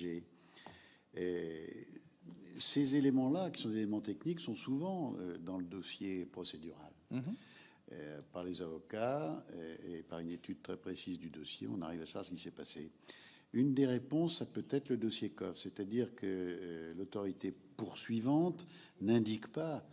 rédigé. Et ces éléments-là, qui sont des éléments techniques, sont souvent dans le dossier procédural. Par les avocats et par une étude très précise du dossier, on arrive à savoir ce qui s'est passé. Une des réponses, ça peut être le dossier COF, c'est-à-dire que l'autorité poursuivante n'indique pas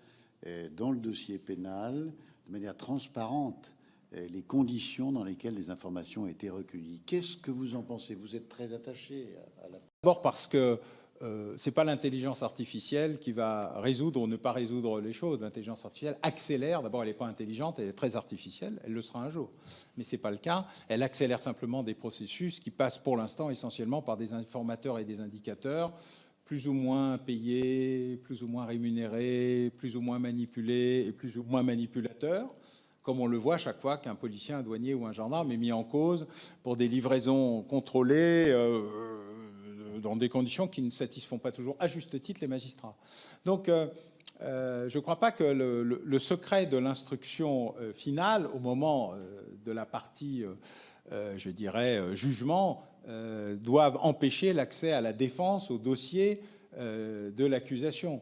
dans le dossier pénal, de manière transparente, les conditions dans lesquelles les informations ont été recueillies. Qu'est-ce que vous en pensez? Vous êtes très attaché à la... D'abord parce que ce n'est pas l'intelligence artificielle qui va résoudre ou ne pas résoudre les choses. L'intelligence artificielle accélère. D'abord, elle n'est pas intelligente, elle est très artificielle. Elle le sera un jour. Mais ce n'est pas le cas. Elle accélère simplement des processus qui passent pour l'instant essentiellement par des informateurs et des indicateurs plus ou moins payés, plus ou moins rémunérés, plus ou moins manipulés et plus ou moins manipulateurs, comme on le voit chaque fois qu'un policier, un douanier ou un gendarme est mis en cause pour des livraisons contrôlées dans des conditions qui ne satisfont pas toujours, à juste titre, les magistrats. Donc, je ne crois pas que le secret de l'instruction finale, au moment de la partie, je dirais, jugement, doivent empêcher l'accès à la défense au dossier de l'accusation.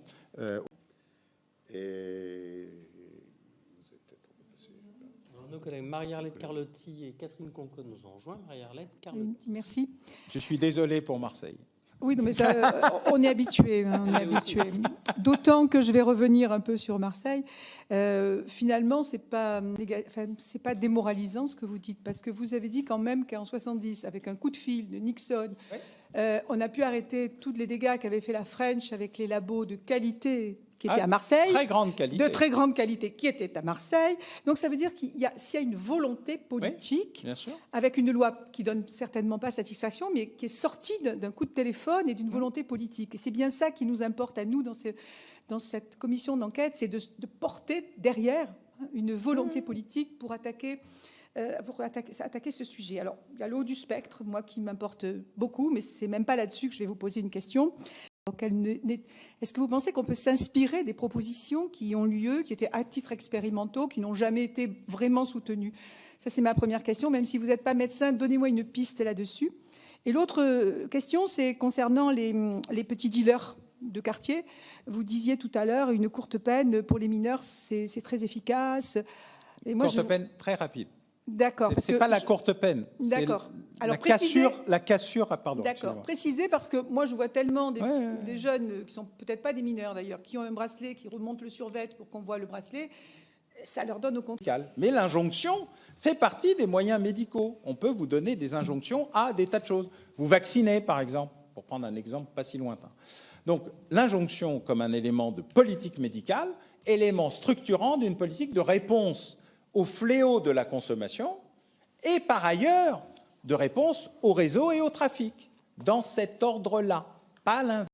Nos collègues Marie-Arlette Carlotti et Catherine Conconne nous ont rejoints. Marie-Arlette Carlotti. Merci. Je suis désolé pour Marseille. Oui, non, mais ça, on est habitué. On est habitué. D'autant que je vais revenir un peu sur Marseille. Finalement, c'est pas démoralisant ce que vous dites, parce que vous avez dit quand même qu'en 70, avec un coup de fil de Nixon, on a pu arrêter tous les dégâts qu'avait fait la French avec les labos de qualité qui étaient à Marseille, très grande qualité. de très grande qualité, qui étaient à Marseille. Donc ça veut dire s'il y a une volonté politique, bien sûr, avec une loi qui donne certainement pas satisfaction, mais qui est sortie d'un coup de téléphone et d'une volonté politique. Et c'est bien ça qui nous importe à nous dans cette commission d'enquête, c'est de porter derrière une volonté politique pour attaquer ce sujet. Alors, il y a le haut du spectre, moi, qui m'importe beaucoup, mais c'est même pas là-dessus que je vais vous poser une question. Est-ce que vous pensez qu'on peut s'inspirer des propositions qui ont lieu, qui étaient à titre expérimentaux, qui n'ont jamais été vraiment soutenues? Ça, c'est ma première question. Même si vous n'êtes pas médecin, donnez-moi une piste là-dessus. Et l'autre question, c'est concernant les petits dealers de quartier. Vous disiez tout à l'heure, une courte peine pour les mineurs, c'est très efficace. Et moi, courte peine très rapide. D'accord. Ce n'est pas la courte peine. D'accord. Alors, la cassure, pardon. D'accord. Précisez, parce que moi, je vois tellement des jeunes qui sont peut-être pas des mineurs d'ailleurs, qui ont un bracelet, qui remontent le survêt pour qu'on voit le bracelet. Ça leur donne au compte. Mais l'injonction fait partie des moyens médicaux. On peut vous donner des injonctions à des tas de choses. Vous vaccinez, par exemple, pour prendre un exemple pas si lointain. Donc, l'injonction comme un élément de politique médicale, élément structurant d'une politique de réponse au fléau de la consommation et par ailleurs de réponse au réseau et au trafic, dans cet ordre-là, pas l'inverse.